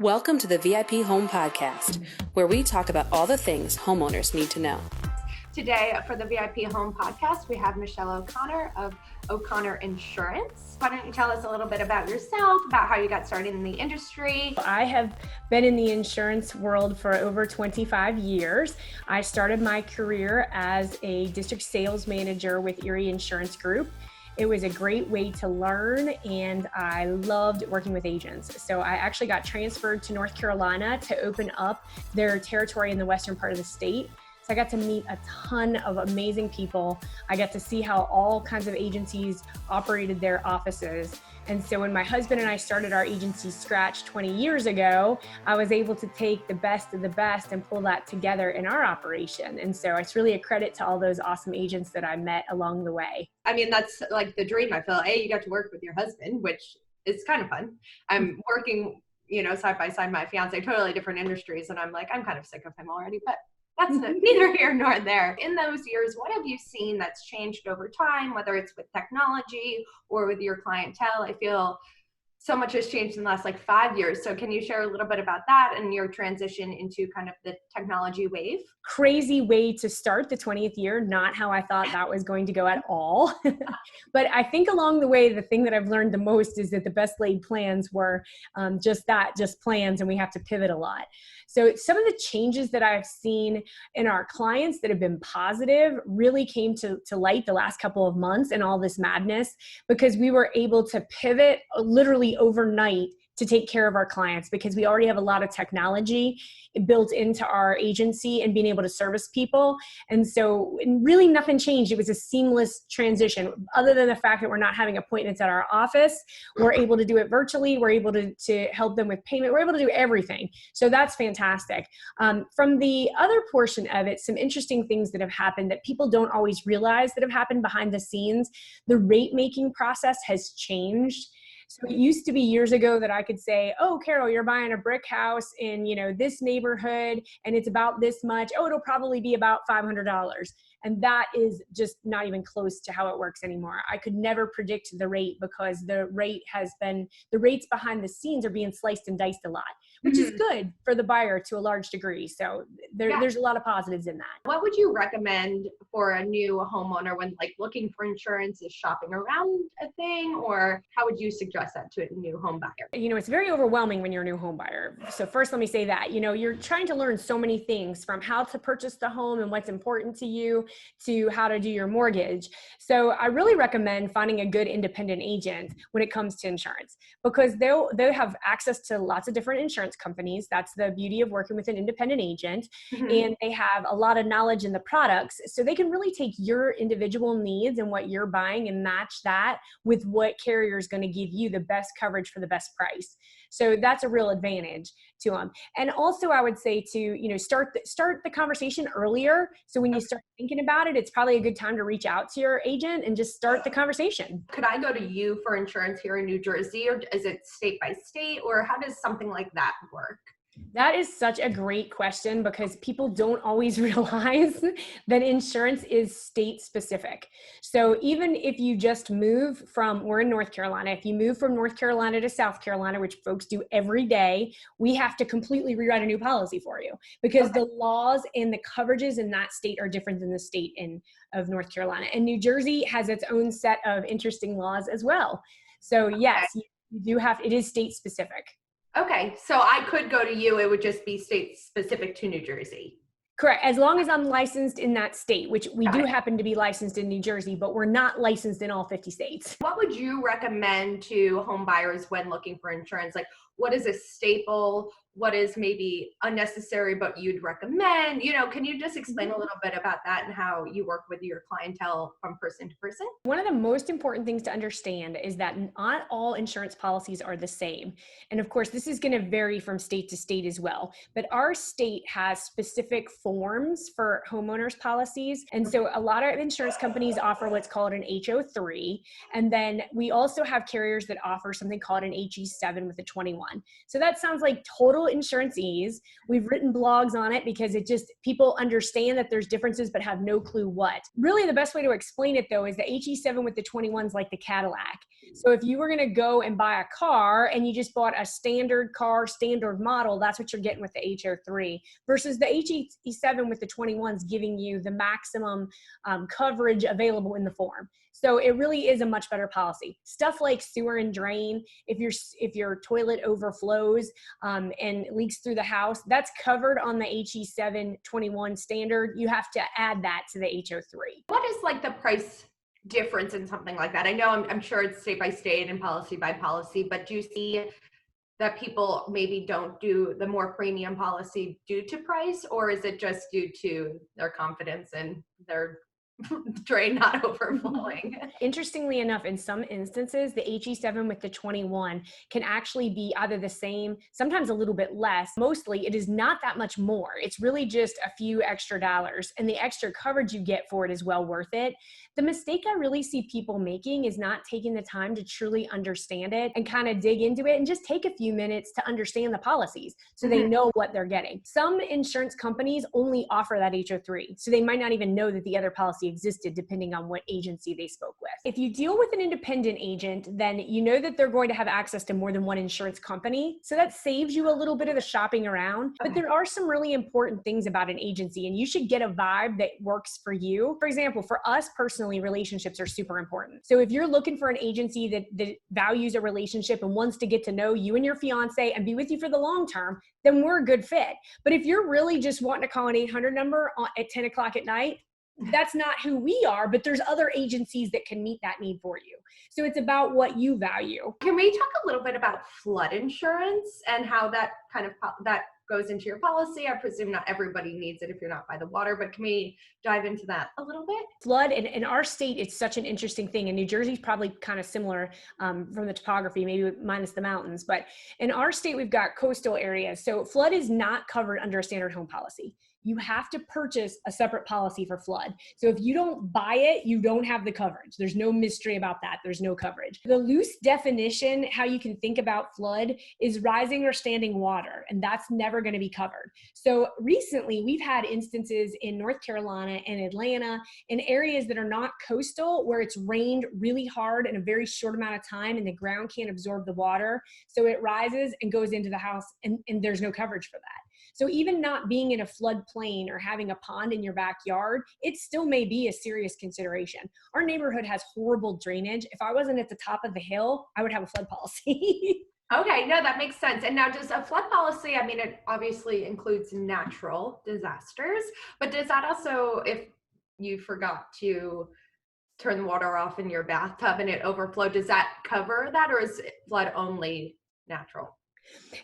Welcome to the VIP Home Podcast, where we talk about all the things homeowners need to know. Today for the VIP Home Podcast, we have Michelle O'Connor of O'Connor Insurance. Why don't you tell us a little bit about yourself, about how you got started in the industry? I have been in the insurance world for over 25 years. I started my career as a district sales manager with Erie Insurance Group. It was a great way to learn, and I loved working with agents. So I actually got transferred to North Carolina to open up their territory in the western part of the state. So I got to meet a ton of amazing people. I got to see how all kinds of agencies operated their offices. And so when my husband and I started our agency Scratch 20 years ago, I was able to take the best of the best and pull that together in our operation. And so it's really a credit to all those awesome agents that I met along the way. I mean, that's like the dream. I feel, you got to work with your husband, which is kind of fun. I'm working, side by side, my fiance, totally different industries. And I'm like, I'm kind of sick of him already, but that's neither here nor there. In those years, what have you seen that's changed over time, whether it's with technology or with your clientele? I feel so much has changed in the last 5 years. So can you share a little bit about that and your transition into kind of the technology wave? Crazy way to start the 20th year, not how I thought that was going to go at all. But I think along the way, the thing that I've learned the most is that the best laid plans were just plans, and we have to pivot a lot. So some of the changes that I've seen in our clients that have been positive really came to light the last couple of months and all this madness, because we were able to pivot literally overnight to take care of our clients, because we already have a lot of technology built into our agency and being able to service people. And so really nothing changed. It was a seamless transition, other than the fact that we're not having appointments at our office. We're able to do it virtually. We're able to help them with payment. We're able to do everything. So that's fantastic. From the other portion of it, some interesting things that have happened that people don't always realize that have happened behind the scenes. The rate making process has changed. So it used to be years ago that I could say, oh, Carol, you're buying a brick house in, this neighborhood and it's about this much. Oh, it'll probably be about $500. And that is just not even close to how it works anymore. I could never predict the rate, because the rates behind the scenes are being sliced and diced a lot, which is good for the buyer to a large degree. So there's a lot of positives in that. What would you recommend for a new homeowner when looking for insurance? Is shopping around a thing, or how would you suggest that to a new home buyer? It's very overwhelming when you're a new home buyer. So first, let me say that, you're trying to learn so many things, from how to purchase the home and what's important to you to how to do your mortgage. So I really recommend finding a good independent agent when it comes to insurance, because they'll have access to lots of different insurance companies. That's the beauty of working with an independent agent. And they have a lot of knowledge in the products, so they can really take your individual needs and what you're buying and match that with what carrier is going to give you the best coverage for the best price. So that's a real advantage to them. And also I would say to, start the conversation earlier. So when you start thinking about it, it's probably a good time to reach out to your agent and just start the conversation. Could I go to you for insurance here in New Jersey, or is it state by state, or how does something like that work? That is such a great question, because people don't always realize that insurance is state specific. So even if you just we're in North Carolina, if you move from North Carolina to South Carolina, which folks do every day, we have to completely rewrite a new policy for you, because the laws and the coverages in that state are different than the state of North Carolina. And New Jersey has its own set of interesting laws as well. So yes, you do it is state specific. Okay, so I could go to you. It would just be state specific to New Jersey. Correct. As long as I'm licensed in that state, which we do happen to be licensed in New Jersey, but we're not licensed in all 50 states. What would you recommend to home buyers when looking for insurance? What is a staple? What is maybe unnecessary, but you'd recommend? Can you just explain a little bit about that and how you work with your clientele from person to person? One of the most important things to understand is that not all insurance policies are the same. And of course, this is going to vary from state to state as well. But our state has specific forms for homeowners policies. And so a lot of insurance companies offer what's called an HO3. And then we also have carriers that offer something called an HE7 with a 21. So that sounds like total insurance ease. We've written blogs on it because people understand that there's differences but have no clue what. Really, the best way to explain it though is the HE7 with the 21 is like the Cadillac. So if you were going to go and buy a car and you just bought a standard car, standard model, that's what you're getting with the HO3 versus the HE7 with the 21s giving you the maximum coverage available in the form. So it really is a much better policy. Stuff like sewer and drain, if your toilet overflows and leaks through the house, that's covered on the HE7 21 standard. You have to add that to the HO3. What is like the price difference in something like that? I know I'm sure it's state by state and policy by policy, but do you see that people maybe don't do the more premium policy due to price, or is it just due to their confidence and their drain not overflowing? Interestingly enough, in some instances, the HE7 with the 21 can actually be either the same, sometimes a little bit less. Mostly, it is not that much more. It's really just a few extra dollars, and the extra coverage you get for it is well worth it. The mistake I really see people making is not taking the time to truly understand it and kind of dig into it and just take a few minutes to understand the policies so they know what they're getting. Some insurance companies only offer that HO3, so they might not even know that the other policy existed depending on what agency they spoke with. If you deal with an independent agent, then you know that they're going to have access to more than one insurance company. So that saves you a little bit of the shopping around. But there are some really important things about an agency, and you should get a vibe that works for you. For example, for us personally, relationships are super important. So if you're looking for an agency that values a relationship and wants to get to know you and your fiance and be with you for the long term, then we're a good fit. But if you're really just wanting to call an 800 number at 10 o'clock at night, that's not who we are, but there's other agencies that can meet that need for you. So it's about what you value. Can we talk a little bit about flood insurance and how that kind of that goes into your policy? I presume not everybody needs it if you're not by the water, but can we dive into that a little bit? Flood, in our state, it's such an interesting thing. And New Jersey's probably kind of similar from the topography, maybe minus the mountains. But in our state, we've got coastal areas. So flood is not covered under a standard home policy. You have to purchase a separate policy for flood. So if you don't buy it, you don't have the coverage. There's no mystery about that. There's no coverage. The loose definition, how you can think about flood, is rising or standing water, and that's never going to be covered. So recently, we've had instances in North Carolina and Atlanta, in areas that are not coastal, where it's rained really hard in a very short amount of time and the ground can't absorb the water. So it rises and goes into the house, and there's no coverage for that. So even not being in a floodplain or having a pond in your backyard, it still may be a serious consideration. Our neighborhood has horrible drainage. If I wasn't at the top of the hill, I would have a flood policy. Okay, no, that makes sense. And now does a flood policy, I mean, it obviously includes natural disasters, but does that also, if you forgot to turn the water off in your bathtub and it overflowed, does that cover that, or is flood only natural?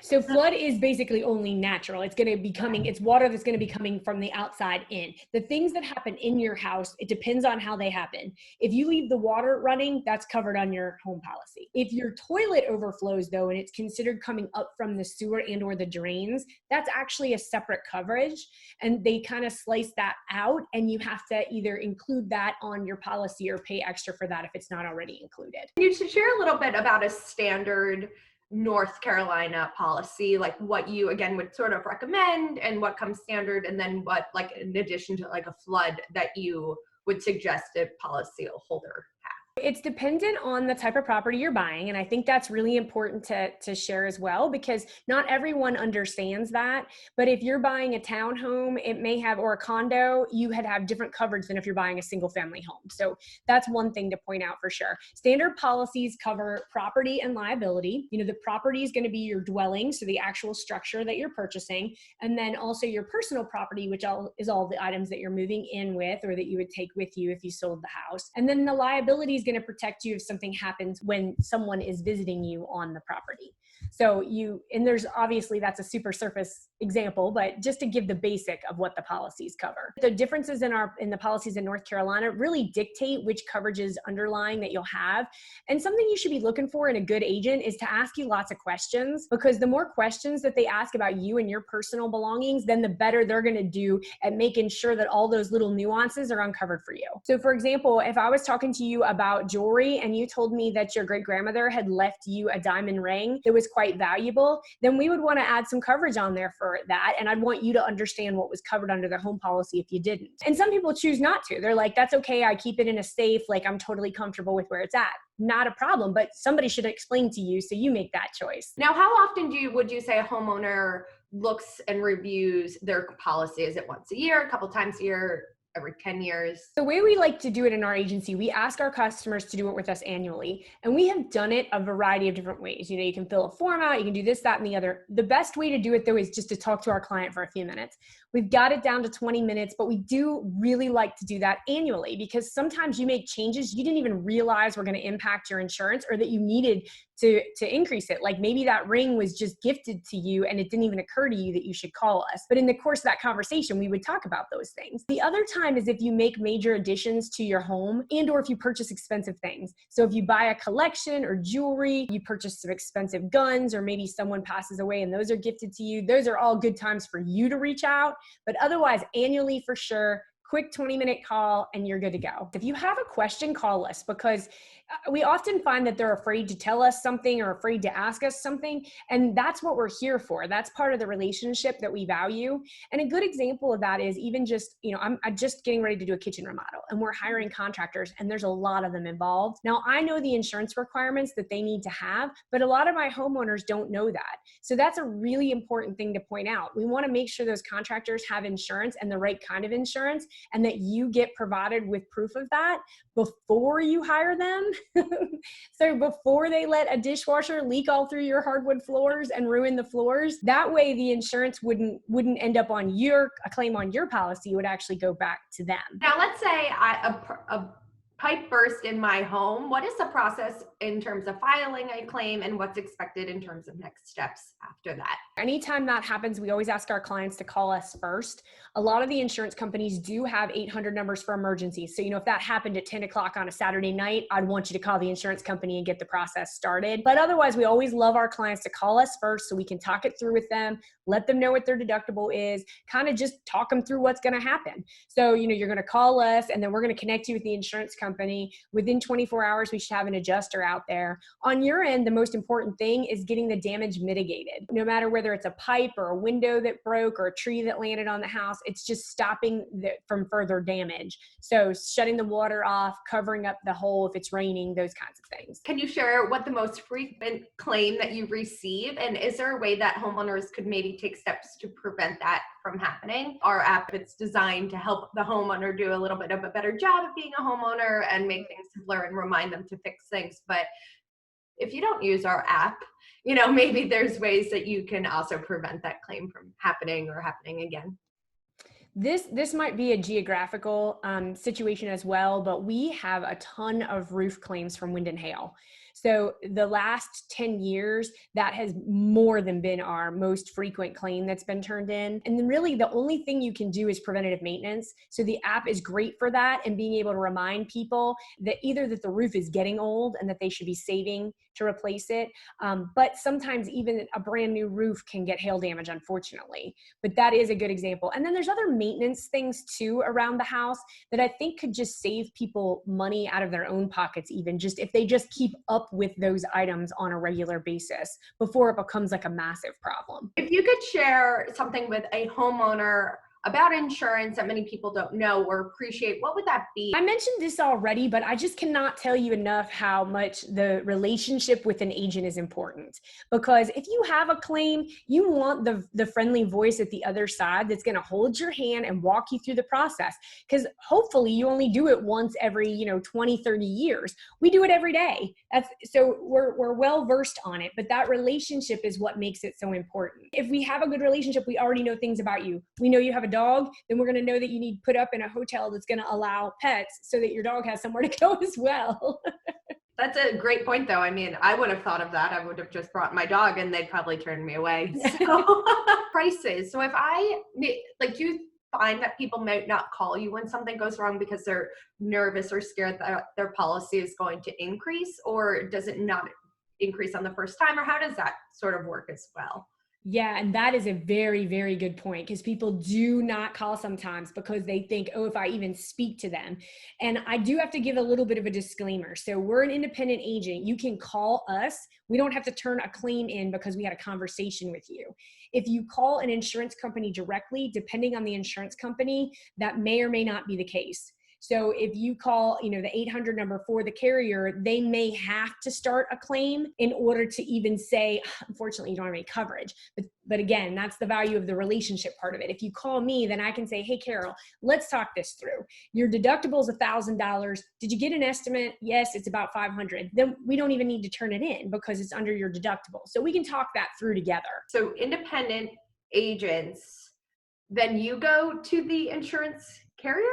So flood is basically only natural. It's going to be coming, it's water that's going to be coming from the outside in. The things that happen in your house, it depends on how they happen. If you leave the water running, that's covered on your home policy. If your toilet overflows though, and it's considered coming up from the sewer and or the drains, that's actually a separate coverage. And they kind of slice that out, and you have to either include that on your policy or pay extra for that if it's not already included. Can you share a little bit about a standard North Carolina policy, like what you again would sort of recommend and what comes standard, and then what, like in addition to like a flood, that you would suggest a policy holder have? It's dependent on the type of property you're buying. And I think that's really important to share as well, because not everyone understands that. But if you're buying a townhome, it may have, or a condo, you have different coverage than if you're buying a single family home. So that's one thing to point out for sure. Standard policies cover property and liability. You know, the property is going to be your dwelling, so the actual structure that you're purchasing, and then also your personal property, which is all the items that you're moving in with or that you would take with you if you sold the house. And then the liability is going to protect you if something happens when someone is visiting you on the property. So and there's obviously, that's a super surface example, but just to give the basic of what the policies cover. The differences in the policies in North Carolina really dictate which coverages underlying that you'll have. And something you should be looking for in a good agent is to ask you lots of questions, because the more questions that they ask about you and your personal belongings, then the better they're going to do at making sure that all those little nuances are uncovered for you. So for example, if I was talking to you about jewelry and you told me that your great grandmother had left you a diamond ring that was quite valuable, then we would want to add some coverage on there for that. And I'd want you to understand what was covered under the home policy if you didn't. And some people choose not to. They're like, that's okay. I keep it in a safe. Like, I'm totally comfortable with where it's at. Not a problem, but somebody should explain to you so you make that choice. Now, how often would you say a homeowner looks and reviews their policy? Is it once a year, a couple times a year, every 10 years? The way we like to do it in our agency, we ask our customers to do it with us annually. And we have done it a variety of different ways. You know, you can fill a form out, you can do this, that, and the other. The best way to do it though is just to talk to our client for a few minutes. We've got it down to 20 minutes, but we do really like to do that annually because sometimes you make changes you didn't even realize were going to impact your insurance or that you needed to increase it. Like maybe that ring was just gifted to you and it didn't even occur to you that you should call us. But in the course of that conversation, we would talk about those things. The other time is if you make major additions to your home and or if you purchase expensive things. So if you buy a collection or jewelry, you purchase some expensive guns, or maybe someone passes away and those are gifted to you, those are all good times for you to reach out. But otherwise, annually for sure, quick 20-minute call and you're good to go. If you have a question, call us because we often find that they're afraid to tell us something or afraid to ask us something. And that's what we're here for. That's part of the relationship that we value. And a good example of that is even just, you know, I'm just getting ready to do a kitchen remodel and we're hiring contractors and there's a lot of them involved. Now I know the insurance requirements that they need to have, but a lot of my homeowners don't know that. So that's a really important thing to point out. We want to make sure those contractors have insurance and the right kind of insurance and that you get provided with proof of that before you hire them. So before they let a dishwasher leak all through your hardwood floors and ruin the floors, that way the insurance wouldn't end up on a claim on your policy. It would actually go back to them. Now, let's say a pipe burst in my home. What is the process in terms of filing a claim and what's expected in terms of next steps after that? Anytime that happens, we always ask our clients to call us first. A lot of the insurance companies do have 800 numbers for emergencies. So, you know, if that happened at 10 o'clock on a Saturday night, I'd want you to call the insurance company and get the process started. But otherwise, we always love our clients to call us first so we can talk it through with them, let them know what their deductible is, kind of just talk them through what's going to happen. So, you know, you're going to call us and then we're going to connect you with the insurance company. Within 24 hours, we should have an adjuster out there. On your end, the most important thing is getting the damage mitigated. No matter whether it's a pipe or a window that broke or a tree that landed on the house, it's just stopping from further damage. So shutting the water off, covering up the hole if it's raining, those kinds of things. Can you share what the most frequent claim that you receive? And is there a way that homeowners could maybe take steps to prevent that from happening? Our app, it's designed to help the homeowner do a little bit of a better job of being a homeowner and make things simpler and remind them to fix things. But if you don't use our app, you know, maybe there's ways that you can also prevent that claim from happening or happening again. This might be a geographical situation as well, but we have a ton of roof claims from wind and hail. So the last 10 years, that has more than been our most frequent claim that's been turned in. And then really the only thing you can do is preventative maintenance. So the app is great for that and being able to remind people that either that the roof is getting old and that they should be saving to replace it. But sometimes even a brand new roof can get hail damage, unfortunately. But that is a good example. And then there's other maintenance things too around the house that I think could just save people money out of their own pockets, even just if they just keep up with those items on a regular basis before it becomes like a massive problem. If you could share something with a homeowner about insurance that many people don't know or appreciate, what would that be? I mentioned this already, but I just cannot tell you enough how much the relationship with an agent is important. Because if you have a claim, you want the friendly voice at the other side that's going to hold your hand and walk you through the process. Because hopefully you only do it once every 20, 30 years. We do it every day. So we're well versed on it, but that relationship is what makes it so important. If we have a good relationship, we already know things about you. We know you have a dog, then we're going to know that you need put up in a hotel that's going to allow pets so that your dog has somewhere to go as well. That's a great point, though. I mean, I would have thought of that. I would have just brought my dog and they'd probably turn me away. So prices. So if do you find that people might not call you when something goes wrong because they're nervous or scared that their policy is going to increase, or does it not increase on the first time, or how does that sort of work as well? Yeah, and that is a very, very good point because people do not call sometimes because they think, oh, if I even speak to them. And I do have to give a little bit of a disclaimer. So we're an independent agent. You can call us. We don't have to turn a claim in because we had a conversation with you. If you call an insurance company directly, depending on the insurance company, that may or may not be the case. So if you call, the 800 number for the carrier, they may have to start a claim in order to even say, unfortunately, you don't have any coverage. But again, that's the value of the relationship part of it. If you call me, then I can say, hey, Carol, let's talk this through. Your deductible is $1,000. Did you get an estimate? Yes, it's about $500. Then we don't even need to turn it in because it's under your deductible. So we can talk that through together. So independent agents, then you go to the insurance carrier?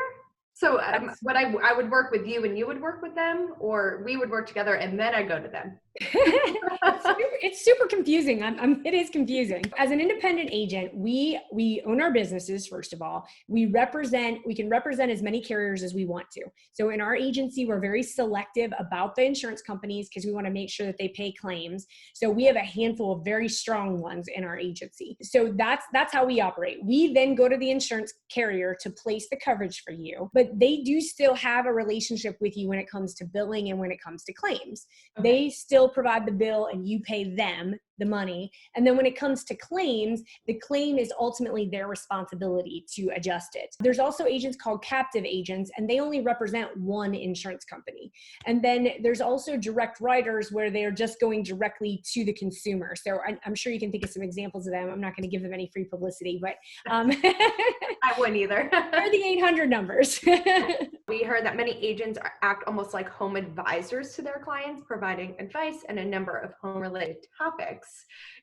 So I would work with you and you would work with them, or we would work together and then I go to them? It's super confusing. It is confusing. As an independent agent, we own our businesses. First of all, we can represent as many carriers as we want to. So in our agency, we're very selective about the insurance companies because we want to make sure that they pay claims. So we have a handful of very strong ones in our agency. So that's how we operate. We then go to the insurance carrier to place the coverage for you, but they do still have a relationship with you when it comes to billing and when it comes to claims. Okay. They still provide the bill and you pay them the money. And then when it comes to claims, the claim is ultimately their responsibility to adjust it. There's also agents called captive agents, and they only represent one insurance company. And then there's also direct writers where they're just going directly to the consumer. So I'm sure you can think of some examples of them. I'm not going to give them any free publicity, but I wouldn't either. they're the 800 numbers. We heard that many agents act almost like home advisors to their clients, providing advice and a number of home-related topics.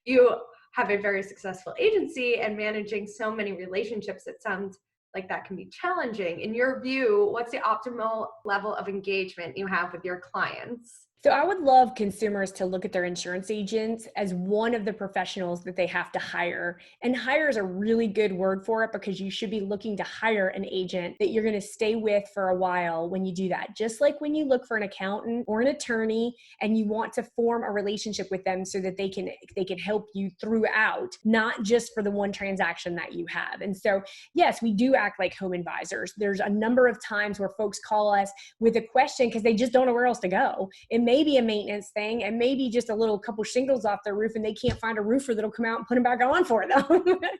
You have a very successful agency and managing so many relationships, it sounds like that can be challenging. In your view, what's the optimal level of engagement you have with your clients? So I would love consumers to look at their insurance agents as one of the professionals that they have to hire. And hire is a really good word for it because you should be looking to hire an agent that you're going to stay with for a while when you do that. Just like when you look for an accountant or an attorney and you want to form a relationship with them so that they can help you throughout, not just for the one transaction that you have. And so, yes, we do act like home advisors. There's a number of times where folks call us with a question because they just don't know where else to go. It may be a maintenance thing and maybe just a little couple shingles off their roof and they can't find a roofer that'll come out and put them back on for them.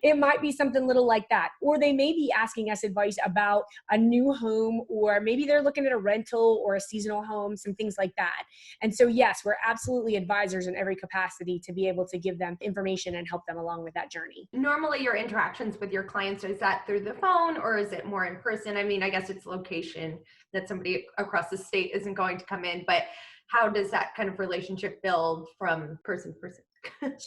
It might be something little like that. Or they may be asking us advice about a new home, or maybe they're looking at a rental or a seasonal home, some things like that. And so, yes, we're absolutely advisors in every capacity to be able to give them information and help them along with that journey. Normally your interactions with your clients, is that through the phone or is it more in person? I mean, I guess it's location that somebody across the state isn't going to come in, but how does that kind of relationship build from person to person?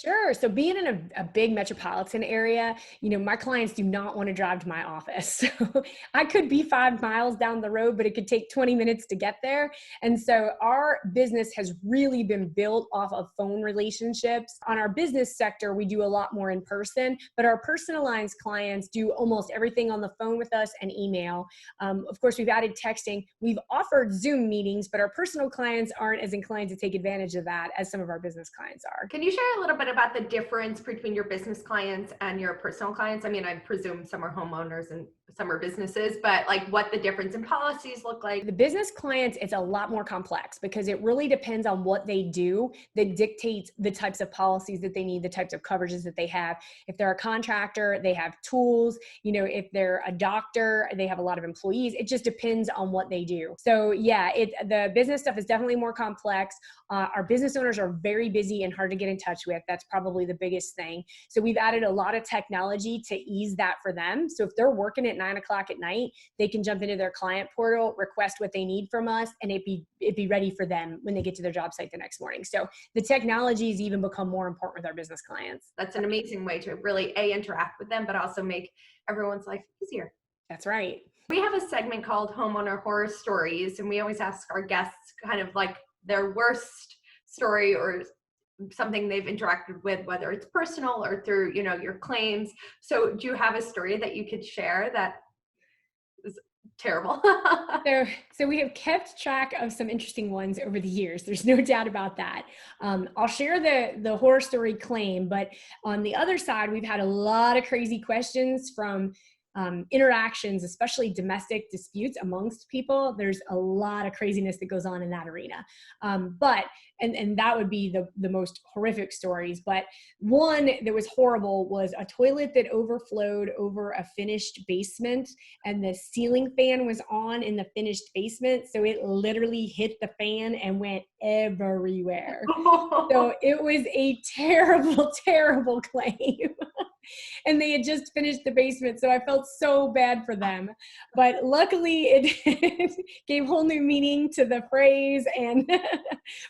Sure. So being in a big metropolitan area, my clients do not want to drive to my office. So I could be 5 miles down the road, but it could take 20 minutes to get there. And so our business has really been built off of phone relationships. On our business sector, we do a lot more in person, but our personal lines clients do almost everything on the phone with us and email. Of course, we've added texting. We've offered Zoom meetings, but our personal clients aren't as inclined to take advantage of that as some of our business clients are. Can you share a little bit about the difference between your business clients and your personal clients? I mean, I presume some are homeowners and some are businesses, but like what the difference in policies look like? The business clients, it's a lot more complex because it really depends on what they do that dictates the types of policies that they need, the types of coverages that they have. If they're a contractor, they have tools. If they're a doctor, they have a lot of employees. It just depends on what they do. So yeah, the business stuff is definitely more complex. Our business owners are very busy and hard to get in touch with. That's probably the biggest thing. So we've added a lot of technology to ease that for them. So if they're working at 9 o'clock at night, they can jump into their client portal, request what they need from us, and it'd be ready for them when they get to their job site the next morning. So the technology has even become more important with our business clients. That's an amazing way to really interact with them, but also make everyone's life easier. That's right. We have a segment called Homeowner Horror Stories, and we always ask our guests kind of like their worst story or something they've interacted with, whether it's personal or through, your claims. So do you have a story that you could share that is terrible. So we have kept track of some interesting ones over the years. There's no doubt about that. I'll share the horror story claim, but on the other side, we've had a lot of crazy questions from interactions, especially domestic disputes amongst people. There's a lot of craziness that goes on in that arena. And that would be the most horrific stories. But one that was horrible was a toilet that overflowed over a finished basement, and the ceiling fan was on in the finished basement. So it literally hit the fan and went everywhere. So it was a terrible, terrible claim. And they had just finished the basement, so I felt so bad for them. But luckily, it gave whole new meaning to the phrase.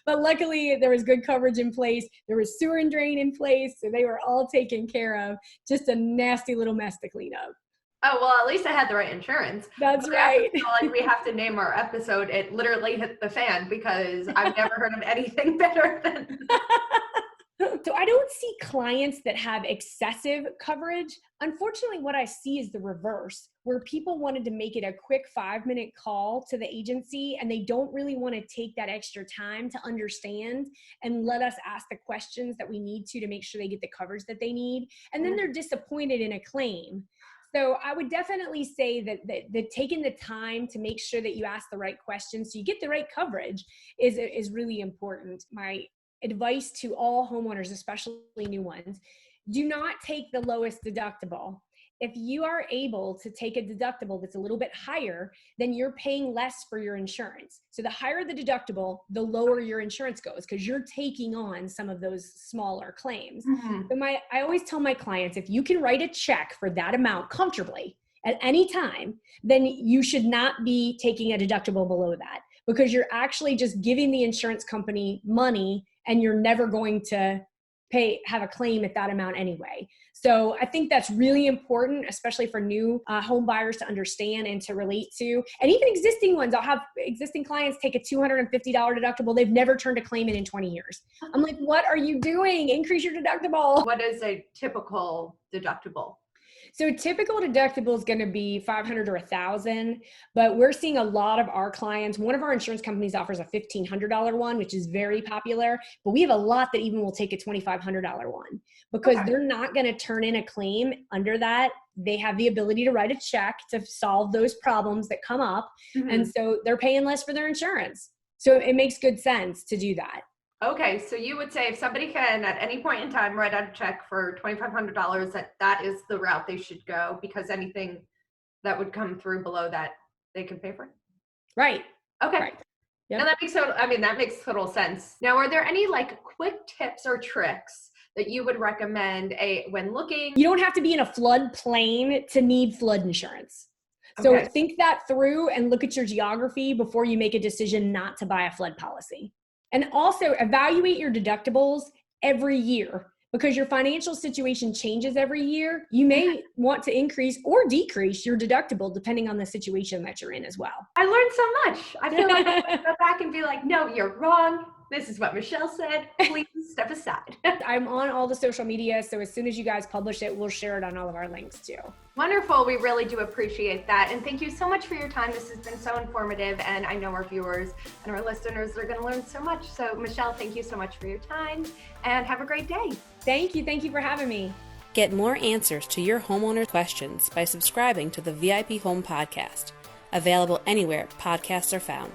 But luckily, there was good coverage in place. There was sewer and drain in place, so they were all taken care of. Just a nasty little mess to clean up. Oh, well, at least I had the right insurance. That's right. I feel like we have to name our episode "It Literally Hit the Fan," because I've never heard of anything better than So I don't see clients that have excessive coverage. Unfortunately, what I see is the reverse, where people wanted to make it a quick 5-minute call to the agency, and they don't really want to take that extra time to understand and let us ask the questions that we need to make sure they get the coverage that they need. And then they're disappointed in a claim. So I would definitely say that taking the time to make sure that you ask the right questions so you get the right coverage is really important. My advice to all homeowners, especially new ones: do not take the lowest deductible. If you are able to take a deductible that's a little bit higher, then you're paying less for your insurance. So the higher the deductible, the lower your insurance goes, because you're taking on some of those smaller claims. So I always tell my clients, if you can write a check for that amount comfortably at any time, then you should not be taking a deductible below that, because you're actually just giving the insurance company money, and you're never going to have a claim at that amount anyway. So I think that's really important, especially for new home buyers to understand and to relate to. And even existing ones, I'll have existing clients take a $250 deductible. They've never turned a claim in 20 years. I'm like, what are you doing? Increase your deductible. What is a typical deductible? So typical deductible is going to be $500 or $1,000, but we're seeing a lot of our clients. One of our insurance companies offers a $1,500 one, which is very popular, but we have a lot that even will take a $2,500 one, because they're not going to turn in a claim under that. They have the ability to write a check to solve those problems that come up. And so they're paying less for their insurance. So it makes good sense to do that. Okay, so you would say if somebody can at any point in time write out a check for $2,500, that is the route they should go, because anything that would come through below that they can pay for? Right. Okay. Right. Yep. Now that makes total sense. Now, are there any like quick tips or tricks that you would recommend when looking? You don't have to be in a floodplain to need flood insurance. So think that through and look at your geography before you make a decision not to buy a flood policy. And also evaluate your deductibles every year, because your financial situation changes every year. You may want to increase or decrease your deductible depending on the situation that you're in as well. I learned so much. I feel like I can go back and be like, no, you're wrong. This is what Michelle said. Please step aside. I'm on all the social media, so as soon as you guys publish it, we'll share it on all of our links too. Wonderful. We really do appreciate that. And thank you so much for your time. This has been so informative, and I know our viewers and our listeners are going to learn so much. So Michelle, thank you so much for your time, and have a great day. Thank you. Thank you for having me. Get more answers to your homeowner questions by subscribing to the VIP Home Podcast, available anywhere podcasts are found.